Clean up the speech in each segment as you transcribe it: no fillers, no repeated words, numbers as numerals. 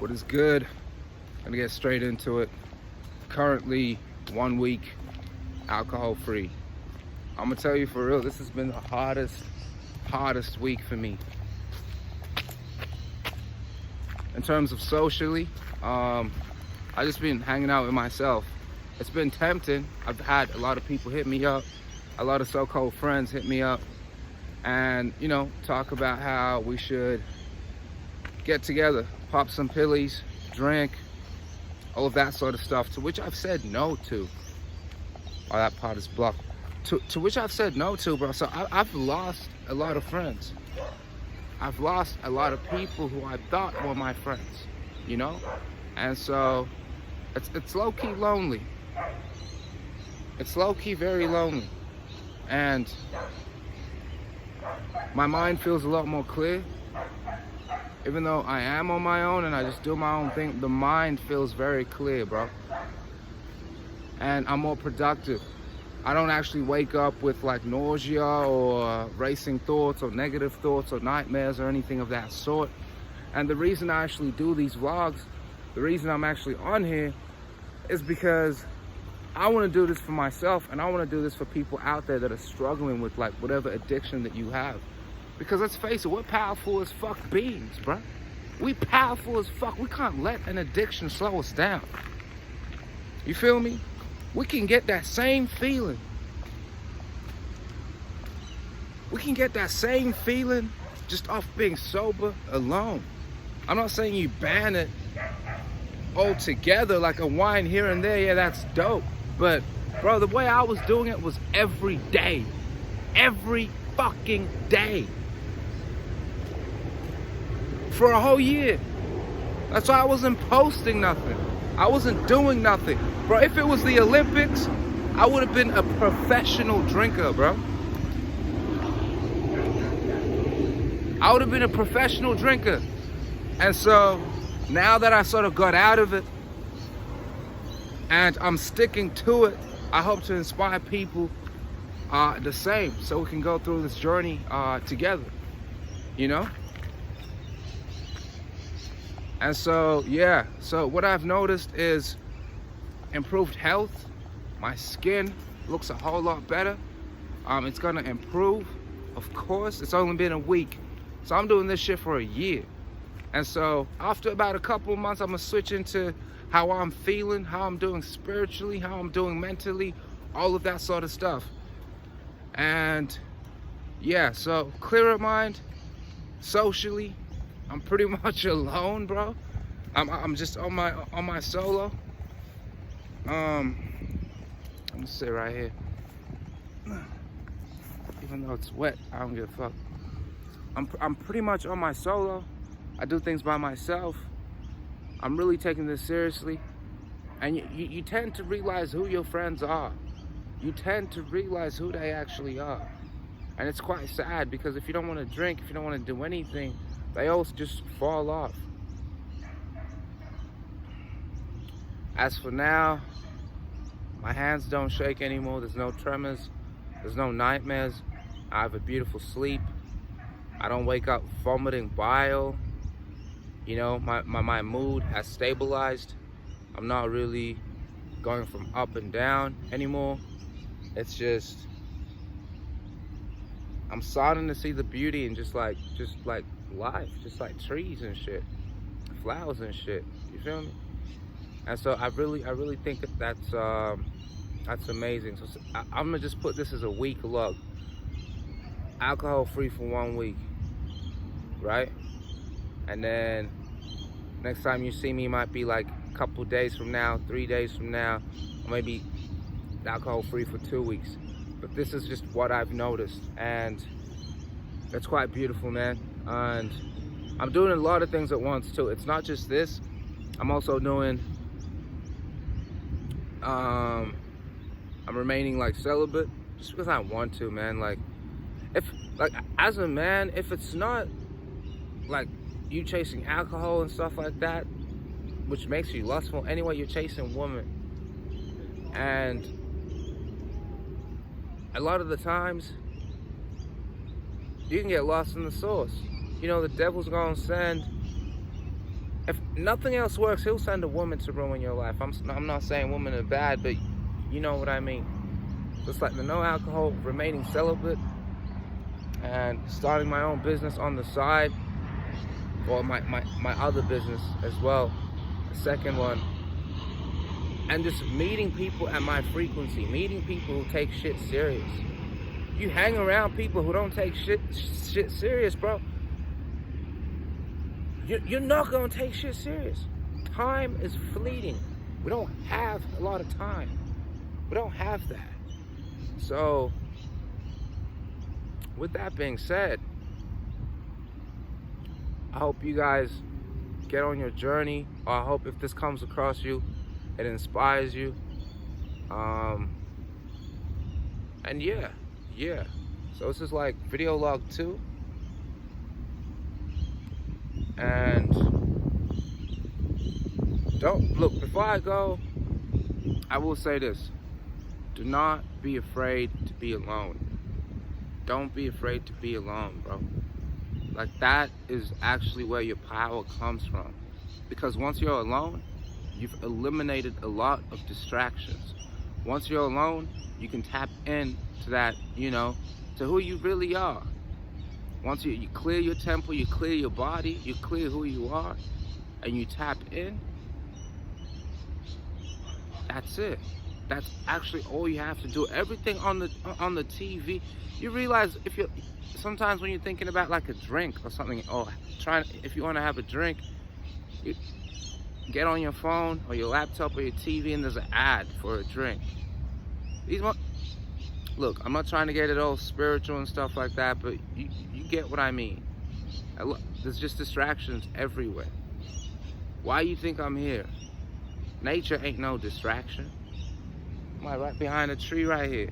What is good? Gonna get straight into it. Currently 1 week alcohol free. I'm gonna tell you for real, this has been the hardest week for me. In terms of socially, I just been hanging out with myself. It's been tempting. I've had a lot of people hit me up, a lot of so-called friends hit me up, and talk about how we should get together, pop some pillies, drink, all of that sort of stuff, to which I've said no to. Oh, that part is blocked. To which I've said no to, bro. So I've lost a lot of friends. I've lost a lot of people who I thought were my friends, And so it's low-key lonely. It's low-key very lonely. And my mind feels a lot more clear. Even though I am on my own and I just do my own thing, the mind feels very clear, bro. And I'm more productive. I don't actually wake up with like nausea or racing thoughts or negative thoughts or nightmares or anything of that sort. And the reason I actually do these vlogs, the reason I'm actually on here, is because I want to do this for myself, and I want to do this for people out there that are struggling with like whatever addiction that you have. Because let's face it, we're powerful as fuck beings, bro. We powerful as fuck. We can't let an addiction slow us down. You feel me? We can get that same feeling. We can get that same feeling just off being sober alone. I'm not saying you ban it altogether, like a wine here and there. Yeah, that's dope. But, bro, the way I was doing it was every day. Every fucking day. For a whole year. That's why I wasn't posting nothing. I wasn't doing nothing. Bro, if it was the Olympics, I would have been a professional drinker, bro. I would have been a professional drinker. And so, now that I sort of got out of it, and I'm sticking to it, I hope to inspire people the same, so we can go through this journey together, And so, yeah, so what I've noticed is improved health. My skin looks a whole lot better. It's gonna improve, of course. It's only been a week. So I'm doing this shit for a year. And so after about a couple of months, I'm gonna switch into how I'm feeling, how I'm doing spiritually, how I'm doing mentally, all of that sort of stuff. And yeah, so clearer mind, socially, I'm pretty much alone, bro. I'm just on my solo. I'm gonna sit right here. Even though it's wet, I don't give a fuck. I'm pretty much on my solo. I do things by myself. I'm really taking this seriously. And you tend to realize who your friends are. You tend to realize who they actually are. And it's quite sad, because if you don't want to drink, if you don't want to do anything, they all just fall off. As for now, my hands don't shake anymore. There's no tremors. There's no nightmares. I have a beautiful sleep. I don't wake up vomiting bile. My mood has stabilized. I'm not really going from up and down anymore. It's just, I'm starting to see the beauty in just like life, just like trees and shit, flowers and shit. You feel me? And so I really think that's amazing. So I'm gonna just put this as a week log. Alcohol free for 1 week, right? And then next time you see me might be like a couple days from now, 3 days from now, or maybe alcohol free for 2 weeks. But this is just what I've noticed, and it's quite beautiful, man. And I'm doing a lot of things at once too. It's not just this. I'm also doing I'm remaining like celibate just because I want to, man. Like, if as a man, if it's not like you chasing alcohol and stuff like that, which makes you lustful anyway, you're chasing women. And a lot of the times you can get lost in the sauce. The devil's gonna send If nothing else works, he'll send a woman to ruin your life. I'm not saying women are bad, but you know what I mean. Just like the no alcohol, remaining celibate, and starting my own business on the side, or my other business as well, the second one. And just meeting people at my frequency, meeting people who take shit serious. You hang around people who don't take shit serious, bro, you're not gonna take shit serious. Time is fleeting. We don't have a lot of time. We don't have that. So, with that being said, I hope you guys get on your journey, or I hope if this comes across you, it inspires you. And yeah. So this is like video log 2. And look, before I go, I will say this. Do not be afraid to be alone. Don't be afraid to be alone, bro. Like, that is actually where your power comes from. Because once you're alone, you've eliminated a lot of distractions. Once you're alone, you can tap in to that, to who you really are. Once you clear your temple, you clear your body, you clear who you are, and you tap in, that's it. That's actually all you have to do. Everything on the TV, you realize sometimes when you're thinking about like a drink or something, or if you want to have a drink, you get on your phone or your laptop or your TV and there's an ad for a drink. Look, I'm not trying to get it all spiritual and stuff like that, but you get what I mean. There's just distractions everywhere. Why you think I'm here? Nature ain't no distraction. I'm right behind a tree right here.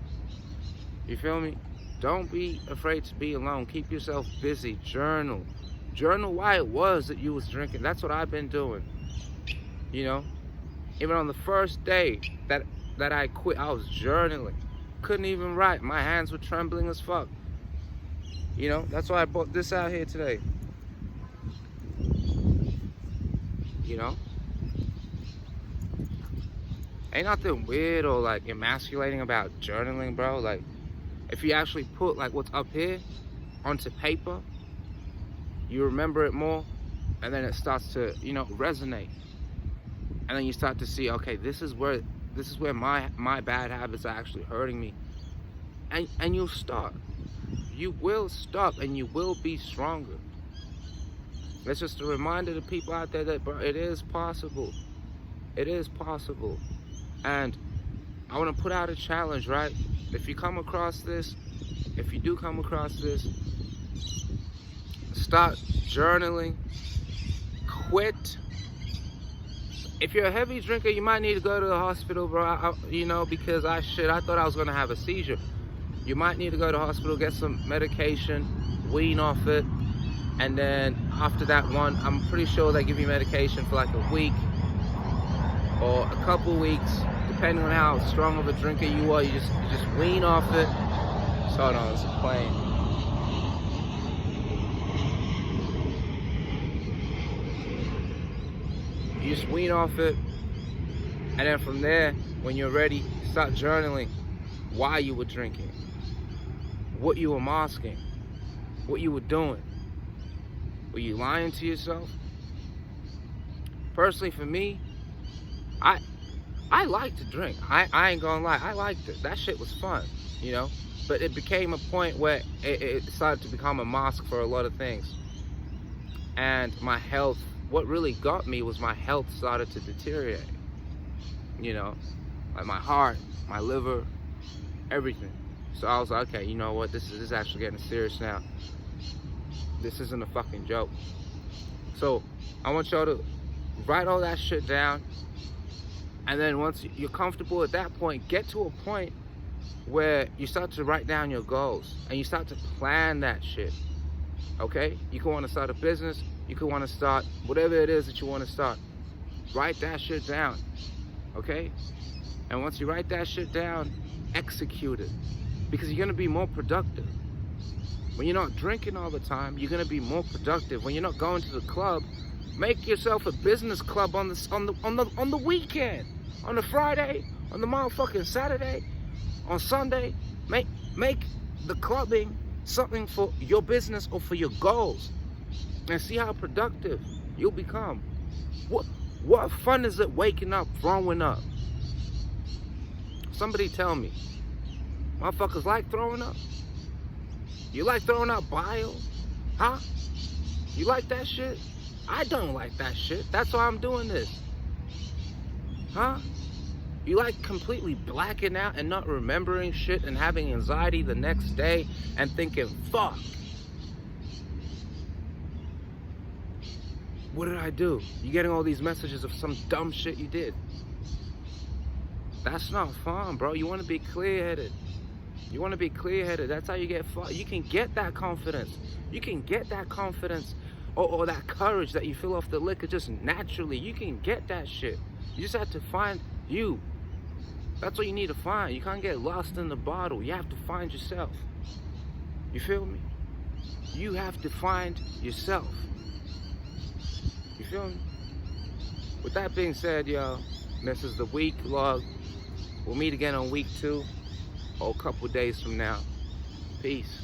You feel me? Don't be afraid to be alone. Keep yourself busy. Journal why it was that you was drinking. That's what I've been doing. Even on the first day that I quit, I was journaling. Couldn't even write. My hands were trembling as fuck. That's why I brought this out here today. Ain't nothing weird or like emasculating about journaling, bro. Like, if you actually put like what's up here onto paper, you remember it more, and then it starts to, resonate. And then you start to see, okay, this is where my bad habits are actually hurting me. And you'll stop. You will stop, and you will be stronger. It's just a reminder to people out there that, bro, it is possible. It is possible. And I want to put out a challenge, right? If you do come across this, start journaling. Quit. If you're a heavy drinker, you might need to go to the hospital, bro. Because I thought I was going to have a seizure. You might need to go to the hospital, get some medication, wean off it. And then after that one, I'm pretty sure they give you medication for like a week or a couple weeks, depending on how strong of a drinker you are. You just wean off it. Hold on, it's a plane. You just wean off it, and then from there, when you're ready, start journaling why you were drinking, what you were masking, what you were doing. Were you lying to yourself? Personally, for me, I like to drink. I ain't gonna lie, I liked it. That shit was fun, But it became a point where it started to become a mask for a lot of things. And my health, what really got me was my health started to deteriorate. Like my heart, my liver, everything. So I was like, okay, you know what? This is actually getting serious now. This isn't a fucking joke. So I want y'all to write all that shit down. And then once you're comfortable at that point, get to a point where you start to write down your goals and you start to plan that shit. Okay? You can want to start a business. You can want to start whatever it is that you want to start. Write that shit down. Okay? And once you write that shit down, execute it. Because you're going to be more productive. When you're not drinking all the time, you're going to be more productive. When you're not going to the club Make yourself a business club on the weekend, on the Friday, on the motherfucking Saturday, on Sunday. Make the clubbing something for your business or for your goals, and see how productive you'll become. What fun is it waking up, throwing up? Somebody tell me. Motherfuckers like throwing up? You like throwing out bile? Huh? You like that shit? I don't like that shit. That's why I'm doing this. Huh? You like completely blacking out and not remembering shit and having anxiety the next day and thinking, fuck. What did I do? You getting all these messages of some dumb shit you did. That's not fun, bro. You want to be clear-headed. You want to be clear-headed. That's how you get fun. You can get that confidence. You can get that confidence or that courage that you feel off the liquor just naturally. You can get that shit. You just have to find you. That's what you need to find. You can't get lost in the bottle. You have to find yourself. You feel me? You have to find yourself. You feel me? With that being said, y'all, this is the week log. We'll meet again on week 2 or a couple days from now. Peace.